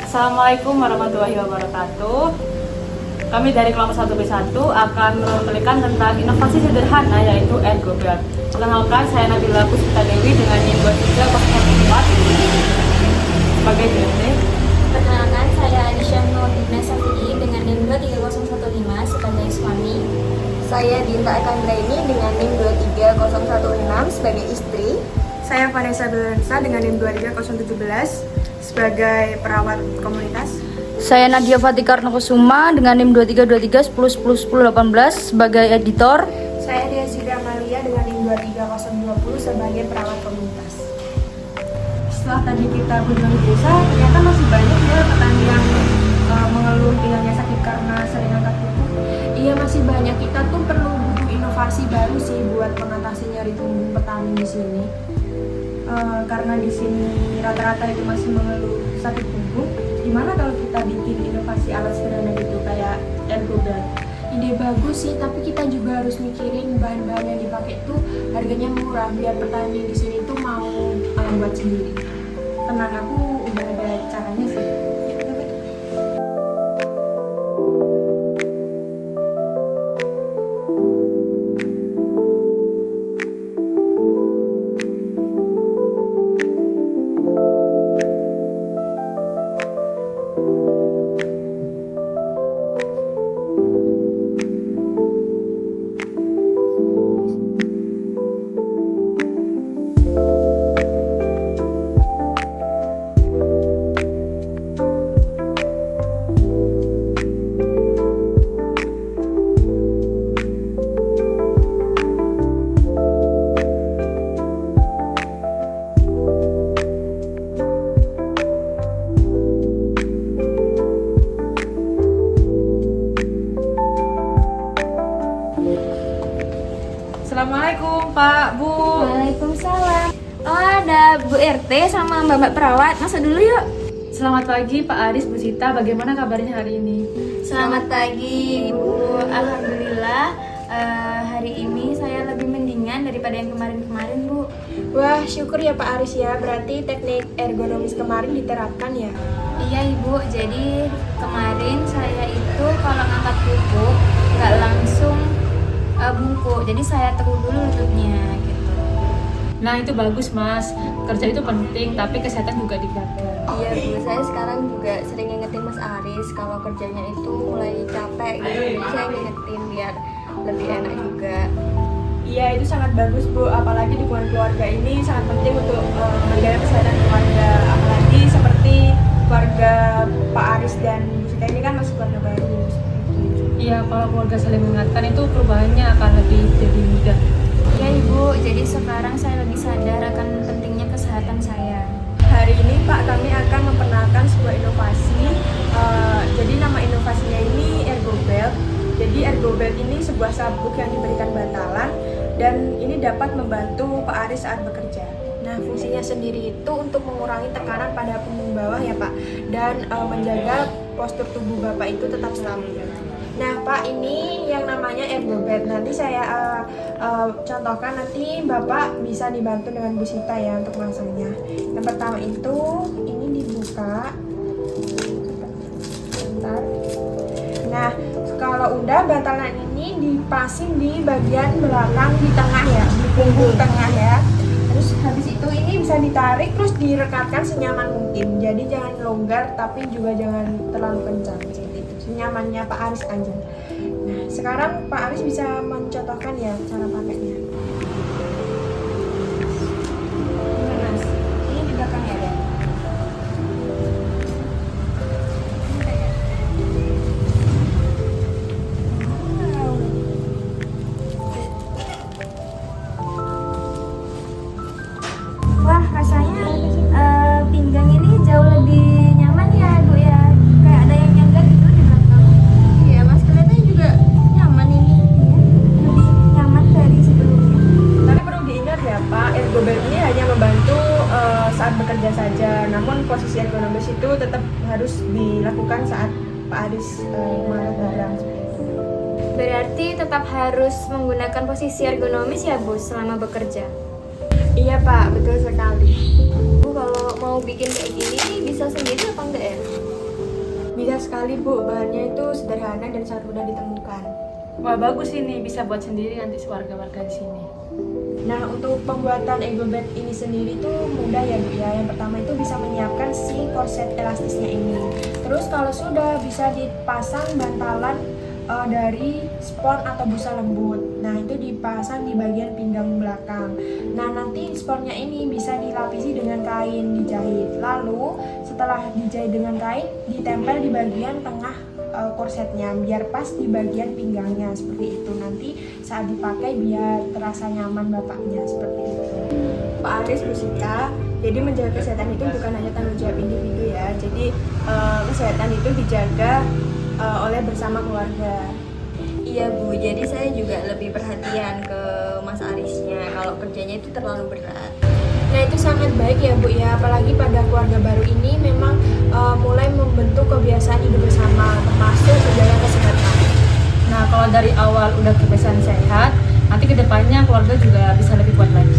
Assalamualaikum warahmatullahi wabarakatuh. Kami dari kelompok 1B1 akan memberikan tentang inovasi sederhana yaitu Ergobel. Perkenalkan, saya Nabila Puspita Dewi dengan NIM 2304 sebagai DRT. Perkenalkan, saya Anisha Nurdina Safi'i dengan NIM 23015 sebagai suami. Saya Dinta Ekandraini dengan NIM 23016 sebagai istri. Saya Vanessa Belensa dengan NIM 23017 sebagai perawat komunitas. Saya Nadia Fatikarno Kusuma dengan NIM 2323 10 sebagai editor. Saya Dia Zidra Amalia dengan NIM 23020 sebagai perawat komunitas. Setelah tadi kita kunjungi di desa, ternyata masih banyak ya petani yang mengeluh pinggangnya sakit karena sering angkat pupuk. Iya, masih banyak. Kita tuh perlu butuh inovasi baru sih buat mengatasi nyeri punggung petani di sini. Karena di sini rata-rata itu masih mengeluh sakit punggung. Gimana kalau kita bikin inovasi alat sederhana gitu kayak Ergobel? Ide bagus sih, tapi kita juga harus mikirin bahan-bahan yang dipakai tuh harganya murah biar petani di sini tuh mau buat sendiri. Tenang, aku udah ada caranya sih. Assalamualaikum Pak, Bu. Waalaikumsalam. Oh, ada Bu RT sama Mbak Perawat. Masuk dulu yuk. Selamat pagi Pak Aris, Bu Sita. Bagaimana kabarnya hari ini? Selamat pagi, Bu. Alhamdulillah, hari ini saya lebih mendingan daripada yang kemarin-kemarin, Bu. Wah, syukur ya Pak Aris ya. Berarti teknik ergonomis kemarin diterapkan ya? Iya, Ibu. Jadi kemarin saya itu kalau ngangkat pupuk nggak langsung bungkuk. Jadi saya tekuk dulu lututnya gitu. Nah, itu bagus Mas. Kerja itu penting, tapi kesehatan juga dijaga. Iya Bu, saya sekarang juga sering ngingetin Mas Aris kalau kerjanya itu mulai capek gitu. Jadi saya ngingetin biar lebih enak juga. Iya, itu sangat bagus Bu, apalagi dukungan keluarga ini sangat penting untuk menjaga kesehatan keluarga. Apalagi seperti keluarga Pak Aris dan Bu Sita ini kan masih keluarga baru. Iya, kalau keluarga saling mengingatkan itu perubahannya akan lebih jadi mudah. Iya, Ibu. Jadi sekarang saya lebih sadar akan pentingnya kesehatan saya. Hari ini Pak, kami akan memperkenalkan sebuah inovasi. Jadi nama inovasinya ini Ergobel. Jadi Ergobel ini sebuah sabuk yang diberikan bantalan dan ini dapat membantu Pak Aris saat bekerja. Nah, fungsinya sendiri itu untuk mengurangi tekanan pada punggung bawah ya Pak, dan menjaga postur tubuh Bapak itu tetap stabil. Nah Pak, ini yang namanya Ergobel. Nanti saya contohkan, nanti Bapak bisa dibantu dengan Bu Sita ya untuk masangnya. Yang pertama itu ini dibuka. Bentar. Nah, kalau udah bantalan ini dipasang di bagian belakang di tengah ya, di punggung tengah ya. Terus habis itu ini bisa ditarik terus direkatkan senyaman mungkin. Jadi jangan longgar tapi juga jangan terlalu kencang. Nyamannya Pak Aris aja. Nah, sekarang Pak Aris bisa mencontohkan ya cara pakainya. Gimana? Ini di belakang ya, Dan? Wah, rasanya pinggang ini jauh lebih nyaman ya, Bu ya. Kayak ada yang nyangga gitu di belakang. Iya, Mas, kelihatannya juga nyaman ini. Lebih nyaman dari sebelumnya. Tapi perlu diingat ya Pak, Ergobel ini hanya membantu saat bekerja saja. Namun posisi ergonomis itu tetap harus dilakukan saat Pak Aris mengangkat barang. Berarti tetap harus menggunakan posisi ergonomis ya, Bu, selama bekerja. Iya Pak, betul sekali. Bu, kalau mau bikin kayak gini bisa sendiri apa enggak ya? sekali Bu, bahannya itu sederhana dan sangat mudah ditemukan. Wah bagus ini, bisa buat sendiri nanti warga-warga di sini. Nah, untuk pembuatan ego bed ini sendiri tuh mudah ya Bu ya. Yang pertama itu bisa menyiapkan si korset elastisnya ini. Terus kalau sudah bisa dipasang bantalan dari spons atau busa lembut. Nah, itu dipasang di bagian pinggang belakang. Nah, nanti sponnya ini bisa dilapisi dengan kain dijahit. Lalu setelah dijahit dengan kain, ditempel di bagian tengah korsetnya biar pas di bagian pinggangnya seperti itu. Nanti saat dipakai biar terasa nyaman bapaknya seperti itu. Pak Aris, Bu Sita, jadi menjaga kesehatan itu bukan hanya tanggung jawab individu ya. Jadi kesehatan itu dijaga oleh bersama keluarga. Iya Bu, jadi saya juga lebih perhatian ke Mas Arisnya kalau kerjanya itu terlalu berat. Nah, itu sangat baik ya Bu ya, apalagi pada keluarga baru ini memang mulai membentuk kebiasaan hidup bersama, termasuk menjaga kesehatan. Nah kalau dari awal udah kebiasaan sehat, nanti kedepannya keluarga juga bisa lebih kuat lagi.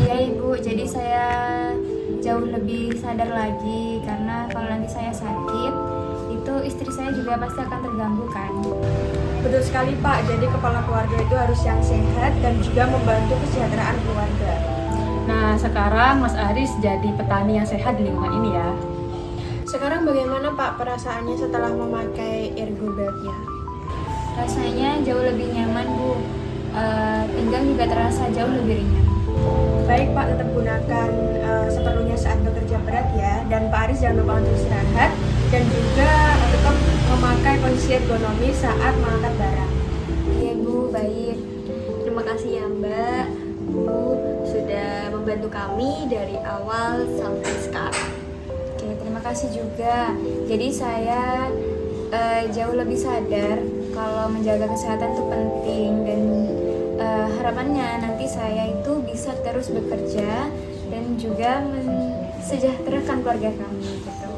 Iya Ibu, jadi saya jauh lebih sadar lagi karena kalau nanti saya sakit itu istri saya juga pasti akan terganggu kan. Betul sekali Pak, jadi kepala keluarga itu harus yang sehat dan juga membantu kesejahteraan keluarga. Nah sekarang Mas Aris jadi petani yang sehat di lingkungan ini ya. Sekarang bagaimana Pak perasaannya setelah memakai ergo belt-nya? Rasanya jauh lebih nyaman Bu, pinggang juga terasa jauh lebih ringan. Baik Pak, tetap gunakan seperlunya saat bekerja berat ya. Dan Pak Aris jangan lupa untuk istirahat dan juga tetap memakai posisi ergonomis saat mengangkat barang. Iya Bu, baik. Terima kasih ya Mbak, Bu, sudah membantu kami dari awal sampai sekarang. Oke, terima kasih juga. Jadi saya jauh lebih sadar kalau menjaga kesehatan itu penting dan harapannya nanti saya itu bisa terus bekerja dan juga mensejahterakan keluarga kami gitu.